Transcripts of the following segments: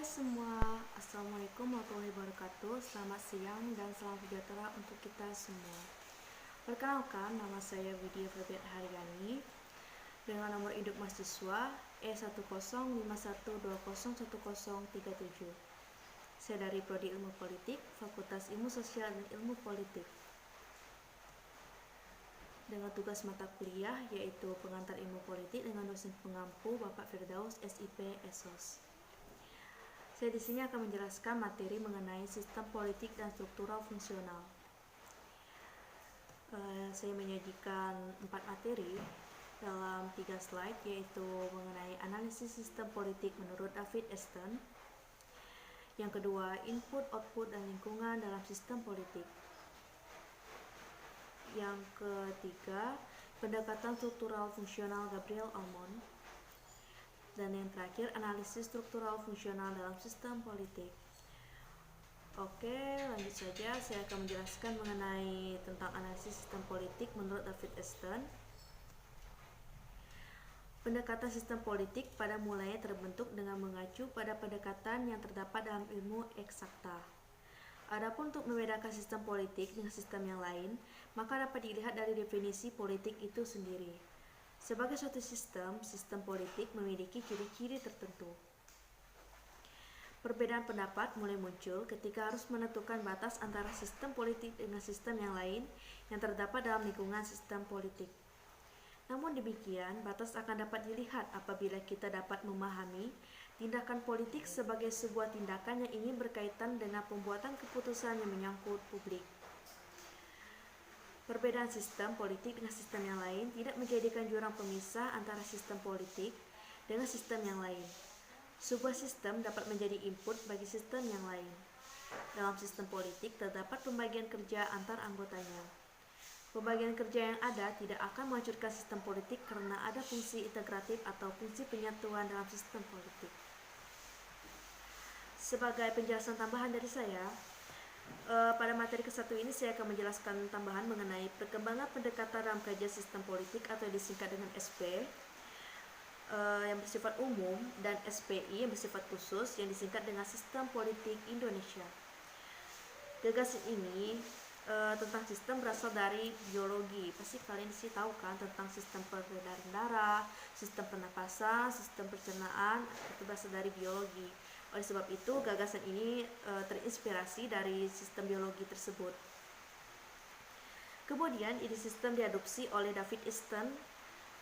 Semua, Assalamualaikum warahmatullahi wabarakatuh. Selamat siang dan salam sejahtera untuk kita semua. Perkenalkan, nama saya Widya Febriat Haryani dengan nomor induk mahasiswa E105120101037. Saya dari Prodi Ilmu Politik, Fakultas Ilmu Sosial dan Ilmu Politik. Dengan tugas mata kuliah yaitu pengantar ilmu politik dengan dosen pengampu Bapak Firdaus SIP SOS. Saya di sini akan menjelaskan materi mengenai sistem politik dan struktural fungsional. Saya menyajikan 4 materi dalam 3 slide, yaitu mengenai analisis sistem politik menurut David Easton. Yang kedua, input, output, dan lingkungan dalam sistem politik. Yang ketiga, pendekatan struktural fungsional Gabriel Almond. Dan yang terakhir, analisis struktural fungsional dalam sistem politik. Oke, lanjut saja. Saya akan menjelaskan mengenai tentang analisis sistem politik menurut David Easton. Pendekatan sistem politik pada mulanya terbentuk dengan mengacu pada pendekatan yang terdapat dalam ilmu eksakta. Adapun untuk membedakan sistem politik dengan sistem yang lain, maka dapat dilihat dari definisi politik itu sendiri. Sebagai suatu sistem politik memiliki ciri-ciri tertentu. Perbedaan pendapat mulai muncul ketika harus menentukan batas antara sistem politik dengan sistem yang lain yang terdapat dalam lingkungan sistem politik. Namun demikian, batas akan dapat dilihat apabila kita dapat memahami tindakan politik sebagai sebuah tindakan yang ingin berkaitan dengan pembuatan keputusan yang menyangkut publik. Perbedaan sistem politik dengan sistem yang lain tidak menjadikan jurang pemisah antara sistem politik dengan sistem yang lain. Sebuah sistem dapat menjadi input bagi sistem yang lain. Dalam sistem politik terdapat pembagian kerja antar anggotanya. Pembagian kerja yang ada tidak akan menghancurkan sistem politik karena ada fungsi integratif atau fungsi penyatuan dalam sistem politik. Sebagai penjelasan tambahan dari saya, pada materi ke-1 ini saya akan menjelaskan tambahan mengenai perkembangan pendekatan dalam kajian sistem politik atau disingkat dengan SP yang bersifat umum dan SPI yang bersifat khusus yang disingkat dengan Sistem Politik Indonesia. Gagasan ini tentang sistem berasal dari biologi. Pasti kalian sih tahu kan tentang sistem peredaran darah, sistem pernapasan, sistem pencernaan, itu berasal dari biologi. Oleh sebab itu, gagasan ini terinspirasi dari sistem biologi tersebut. Kemudian, ide sistem diadopsi oleh David Easton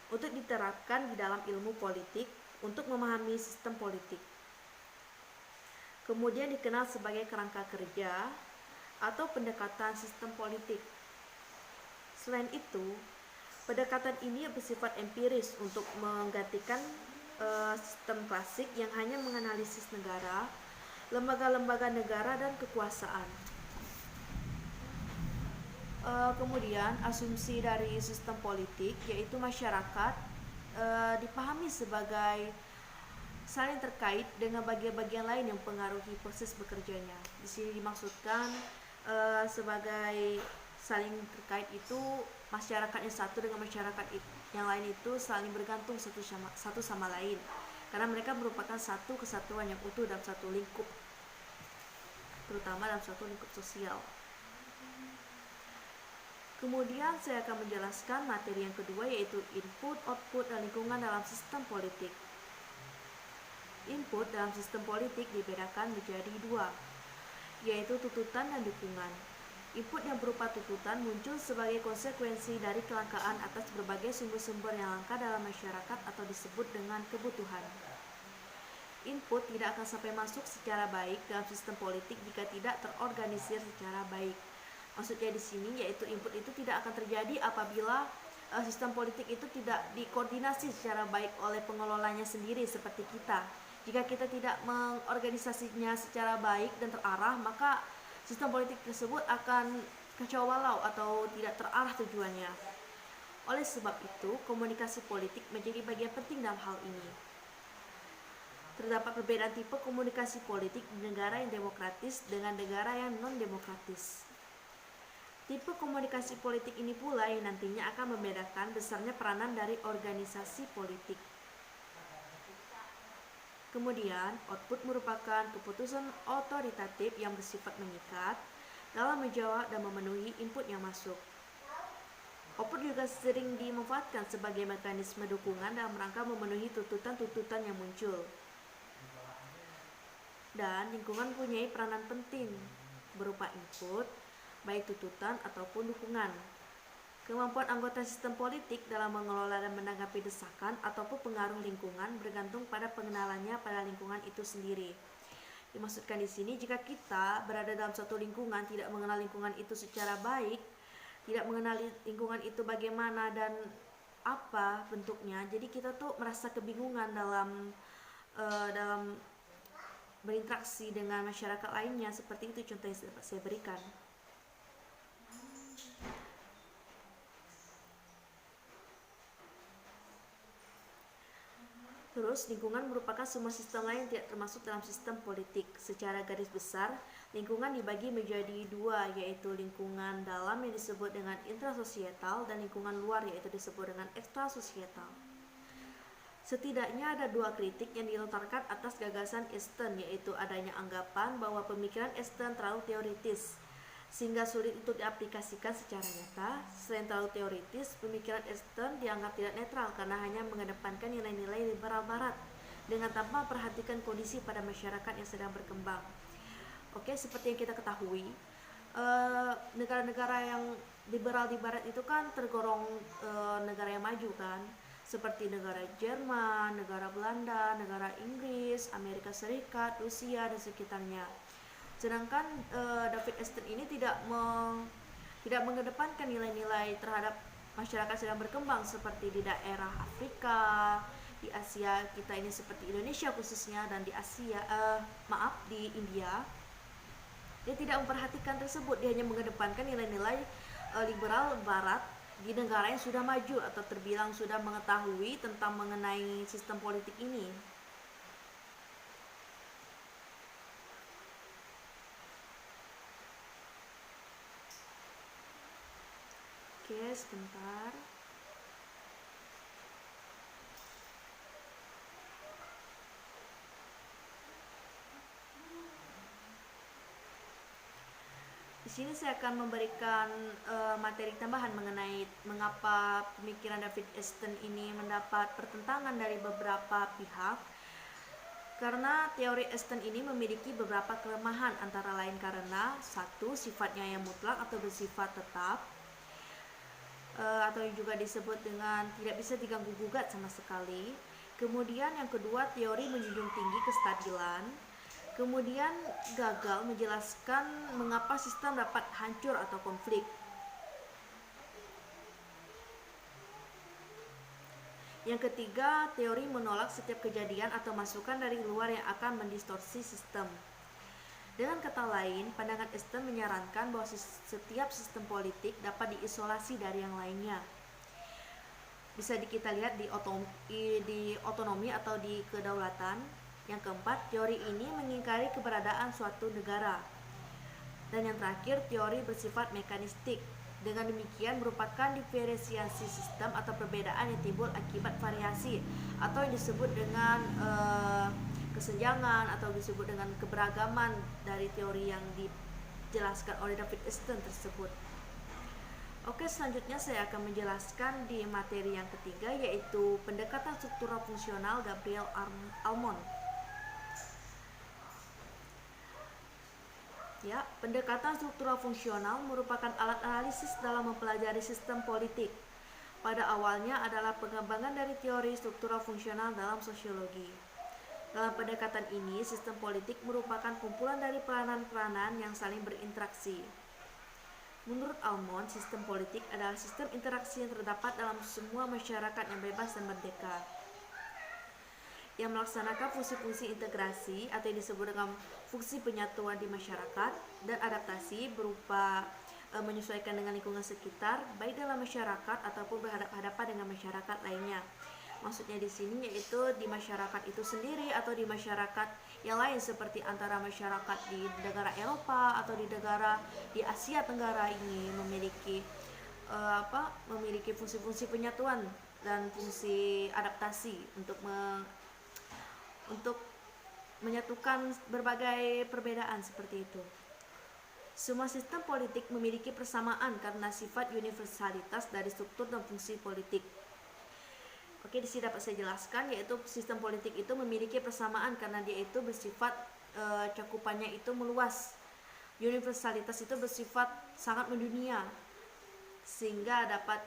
untuk diterapkan di dalam ilmu politik untuk memahami sistem politik. Kemudian dikenal sebagai kerangka kerja atau pendekatan sistem politik. Selain itu, pendekatan ini bersifat empiris untuk menggantikan sistem klasik yang hanya menganalisis negara, lembaga-lembaga negara, dan kekuasaan. Kemudian asumsi dari sistem politik yaitu masyarakat dipahami sebagai saling terkait dengan bagian-bagian lain yang mempengaruhi proses bekerjanya. Di sini dimaksudkan sebagai saling terkait itu masyarakat yang satu dengan masyarakat yang lain itu saling bergantung satu sama lain karena mereka merupakan satu kesatuan yang utuh dalam satu lingkup, terutama dalam satu lingkup sosial. Kemudian saya akan menjelaskan materi yang kedua yaitu input, output, dan lingkungan dalam sistem politik. Input dalam sistem politik dibedakan menjadi dua, yaitu tuntutan dan dukungan. Input yang berupa tuntutan muncul sebagai konsekuensi dari kelangkaan atas berbagai sumber-sumber yang langka dalam masyarakat atau disebut dengan kebutuhan. Input tidak akan sampai masuk secara baik dalam sistem politik jika tidak terorganisir secara baik. Maksudnya di sini yaitu input itu tidak akan terjadi apabila sistem politik itu tidak dikoordinasi secara baik oleh pengelolanya sendiri seperti kita. Jika kita tidak mengorganisasinya secara baik dan terarah, maka sistem politik tersebut akan kacau balau atau tidak terarah tujuannya. Oleh sebab itu, komunikasi politik menjadi bagian penting dalam hal ini. Terdapat perbedaan tipe komunikasi politik di negara yang demokratis dengan negara yang non-demokratis. Tipe komunikasi politik ini pula yang nantinya akan membedakan besarnya peranan dari organisasi politik. Kemudian, output merupakan keputusan otoritatif yang bersifat mengikat dalam menjawab dan memenuhi input yang masuk. Output juga sering dimanfaatkan sebagai mekanisme dukungan dalam rangka memenuhi tuntutan-tuntutan yang muncul. Dan lingkungan mempunyai peranan penting berupa input, baik tuntutan ataupun dukungan. Kemampuan anggota sistem politik dalam mengelola dan menanggapi desakan ataupun pengaruh lingkungan bergantung pada pengenalannya pada lingkungan itu sendiri. Dimaksudkan di sini, jika kita berada dalam suatu lingkungan, tidak mengenal lingkungan itu secara baik, tidak mengenal lingkungan itu bagaimana dan apa bentuknya, jadi kita tuh merasa kebingungan dalam berinteraksi dengan masyarakat lainnya. Seperti itu contoh yang dapat saya berikan. Terus, lingkungan merupakan semua sistem lain yang tidak termasuk dalam sistem politik. Secara garis besar, lingkungan dibagi menjadi dua, yaitu lingkungan dalam yang disebut dengan intrasosietal dan lingkungan luar yaitu disebut dengan ekstrasosietal. Setidaknya ada dua kritik yang dilontarkan atas gagasan Easton, yaitu adanya anggapan bahwa pemikiran Easton terlalu teoritis sehingga sulit untuk diaplikasikan secara nyata. Selain terlalu teoritis, pemikiran Easton dianggap tidak netral karena hanya mengedepankan nilai-nilai liberal barat dengan tanpa memperhatikan kondisi pada masyarakat yang sedang berkembang. Oke, seperti yang kita ketahui, negara-negara yang liberal di barat itu kan tergolong negara yang maju kan, seperti negara Jerman, negara Belanda, negara Inggris, Amerika Serikat, Rusia, dan sekitarnya. Sedangkan David Easton ini tidak mengedepankan nilai-nilai terhadap masyarakat sedang berkembang seperti di daerah Afrika, di Asia kita ini seperti Indonesia khususnya, dan di di India. Dia tidak memperhatikan tersebut, dia hanya mengedepankan nilai-nilai liberal barat di negara yang sudah maju atau terbilang sudah mengetahui tentang mengenai sistem politik ini. Oke, sebentar. Di sini saya akan memberikan materi tambahan mengenai mengapa pemikiran David Easton ini mendapat pertentangan dari beberapa pihak. Karena teori Easton ini memiliki beberapa kelemahan, antara lain karena satu, sifatnya yang mutlak atau bersifat tetap, atau juga disebut dengan tidak bisa diganggu gugat sama sekali. Kemudian yang kedua, teori menjunjung tinggi kestabilan. Kemudian gagal menjelaskan mengapa sistem dapat hancur atau konflik. Yang ketiga, teori menolak setiap kejadian atau masukan dari luar yang akan mendistorsi sistem. Dengan kata lain, pandangan Easton menyarankan bahwa setiap sistem politik dapat diisolasi dari yang lainnya. Bisa kita lihat di otonomi atau di kedaulatan. Yang keempat, teori ini mengingkari keberadaan suatu negara. Dan yang terakhir, teori bersifat mekanistik. Dengan demikian merupakan diferensiasi sistem atau perbedaan yang timbul akibat variasi atau yang disebut dengan kesenjangan atau disebut dengan keberagaman dari teori yang dijelaskan oleh David Easton tersebut. Oke, selanjutnya saya akan menjelaskan di materi yang ketiga, yaitu pendekatan struktural fungsional Gabriel Almond. Ya, pendekatan struktural fungsional merupakan alat analisis dalam mempelajari sistem politik. Pada awalnya adalah pengembangan dari teori struktural fungsional dalam sosiologi. Dalam pendekatan ini, sistem politik merupakan kumpulan dari peranan-peranan yang saling berinteraksi. Menurut Almond, sistem politik adalah sistem interaksi yang terdapat dalam semua masyarakat yang bebas dan merdeka, yang melaksanakan fungsi-fungsi integrasi atau yang disebut dengan fungsi penyatuan di masyarakat, dan adaptasi berupa menyesuaikan dengan lingkungan sekitar, baik dalam masyarakat ataupun berhadapan-hadapan dengan masyarakat lainnya. Maksudnya di sini yaitu di masyarakat itu sendiri atau di masyarakat yang lain, seperti antara masyarakat di negara Eropa atau di negara di Asia Tenggara ini memiliki fungsi-fungsi penyatuan dan fungsi adaptasi untuk menyatukan berbagai perbedaan seperti itu. Semua sistem politik memiliki persamaan karena sifat universalitas dari struktur dan fungsi politik. Oke, di sini dapat saya jelaskan, yaitu sistem politik itu memiliki persamaan karena dia itu bersifat cakupannya itu meluas. Universalitas itu bersifat sangat mendunia, sehingga dapat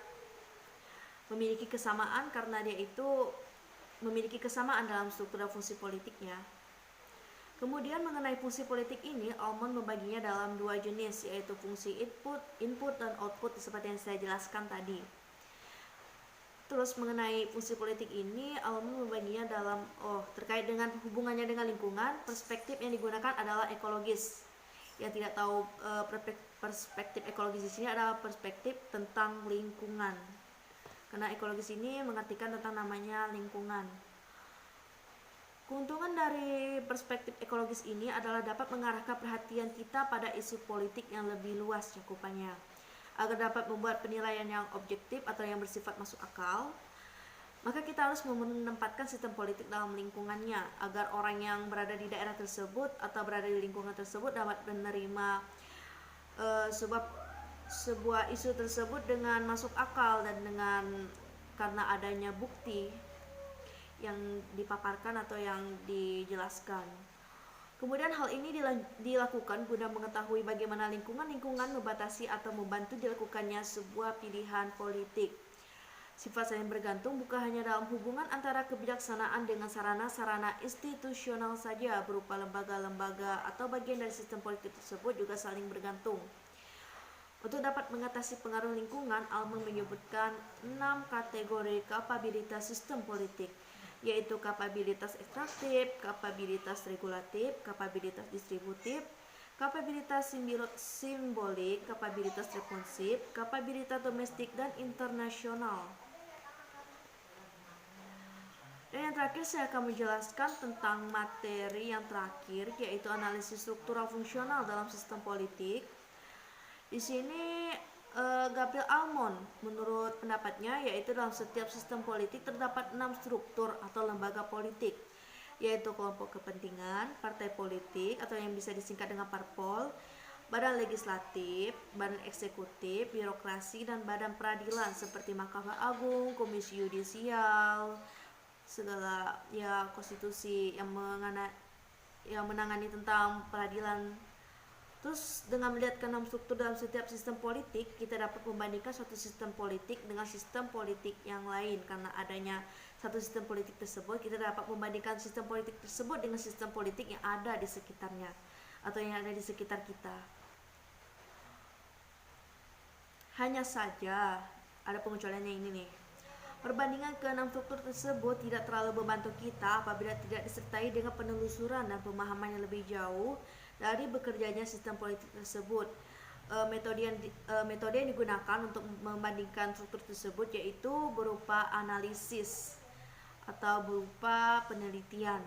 memiliki kesamaan karena dia itu memiliki kesamaan dalam struktur dan fungsi politiknya. Kemudian mengenai fungsi politik ini, Almond membaginya dalam dua jenis, yaitu fungsi input dan output seperti yang saya jelaskan tadi. Terus mengenai fungsi politik ini, Almond membaginya dalam terkait dengan hubungannya dengan lingkungan, perspektif yang digunakan adalah ekologis. Yang tidak tahu perspektif ekologis di sini adalah perspektif tentang lingkungan. Karena ekologis ini mengartikan tentang namanya lingkungan. Keuntungan dari perspektif ekologis ini adalah dapat mengarahkan perhatian kita pada isu politik yang lebih luas cakupannya, agar dapat membuat penilaian yang objektif atau yang bersifat masuk akal. Maka kita harus menempatkan sistem politik dalam lingkungannya, agar orang yang berada di daerah tersebut atau berada di lingkungan tersebut dapat menerima sebuah isu tersebut dengan masuk akal dan dengan karena adanya bukti yang dipaparkan atau yang dijelaskan. Kemudian hal ini dilakukan guna mengetahui bagaimana lingkungan membatasi atau membantu dilakukannya sebuah pilihan politik. Sifat saling bergantung bukan hanya dalam hubungan antara kebijaksanaan dengan sarana-sarana institusional saja berupa lembaga-lembaga atau bagian dari sistem politik tersebut juga saling bergantung. Untuk dapat mengatasi pengaruh lingkungan, Almond menyebutkan 6 kategori kapabilitas sistem politik, yaitu kapabilitas ekstraktif, kapabilitas regulatif, kapabilitas distributif, kapabilitas simbolik, kapabilitas responsif, kapabilitas domestik dan internasional. Dan yang terakhir saya akan menjelaskan tentang materi yang terakhir, yaitu analisis struktural fungsional dalam sistem politik. Di sini Gabriel Almond menurut pendapatnya, yaitu dalam setiap sistem politik terdapat 6 struktur atau lembaga politik, yaitu kelompok kepentingan, partai politik atau yang bisa disingkat dengan parpol, badan legislatif, badan eksekutif, birokrasi, dan badan peradilan seperti Mahkamah Agung, Komisi Yudisial, segala konstitusi yang menangani tentang peradilan. Terus dengan melihat ke 6 struktur dalam setiap sistem politik, kita dapat membandingkan suatu sistem politik dengan sistem politik yang lain. Karena adanya satu sistem politik tersebut, kita dapat membandingkan sistem politik tersebut dengan sistem politik yang ada di sekitarnya atau yang ada di sekitar kita. Hanya saja ada pengecualiannya ini nih. Perbandingan ke-6 struktur tersebut tidak terlalu membantu kita apabila tidak disertai dengan penelusuran dan pemahaman yang lebih jauh dari bekerjanya sistem politik tersebut. Metode yang digunakan untuk membandingkan struktur tersebut yaitu berupa analisis atau berupa penelitian.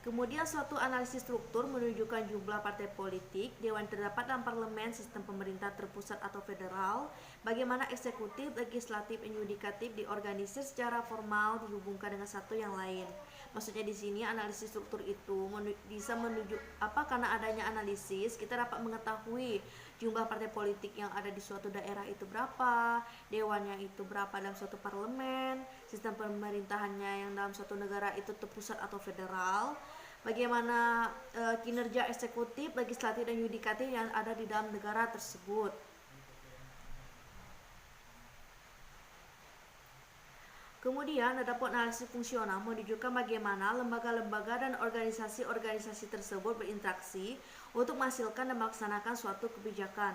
Kemudian suatu analisis struktur menunjukkan jumlah partai politik, dewan terdapat dalam parlemen, sistem pemerintah terpusat atau federal, bagaimana eksekutif, legislatif, dan yudikatif diorganisir secara formal dihubungkan dengan satu yang lain. Maksudnya di sini analisis struktur itu bisa menunjuk karena adanya analisis kita dapat mengetahui jumlah partai politik yang ada di suatu daerah itu berapa, dewannya itu berapa dalam suatu parlemen, sistem pemerintahannya yang dalam suatu negara itu terpusat atau federal, bagaimana kinerja eksekutif, legislatif, dan yudikatif yang ada di dalam negara tersebut. Kemudian ada analisis fungsional menunjukkan bagaimana lembaga-lembaga dan organisasi-organisasi tersebut berinteraksi untuk menghasilkan dan melaksanakan suatu kebijakan.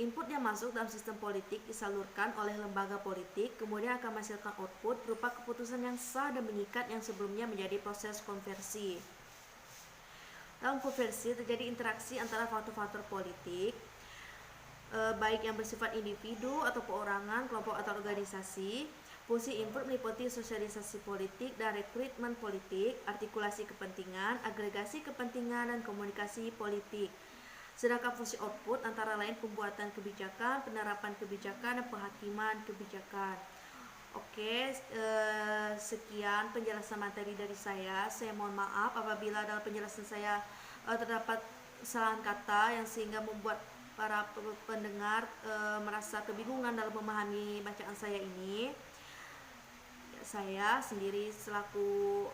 Input yang masuk dalam sistem politik disalurkan oleh lembaga politik, kemudian akan menghasilkan output berupa keputusan yang sah dan mengikat yang sebelumnya menjadi proses konversi. Dalam konversi terjadi interaksi antara faktor-faktor politik, baik yang bersifat individu atau perorangan, kelompok atau organisasi. Fungsi input meliputi sosialisasi politik dan rekrutmen politik, artikulasi kepentingan, agregasi kepentingan, dan komunikasi politik. Sedangkan fungsi output antara lain pembuatan kebijakan, penerapan kebijakan, dan penghakiman kebijakan. Oke, sekian penjelasan materi dari saya. Saya mohon maaf apabila dalam penjelasan saya terdapat kesalahan kata yang sehingga membuat para pendengar merasa kebingungan dalam memahami bacaan saya ini. Saya sendiri selaku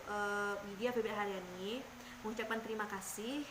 Widya Febri Haryani mengucapkan terima kasih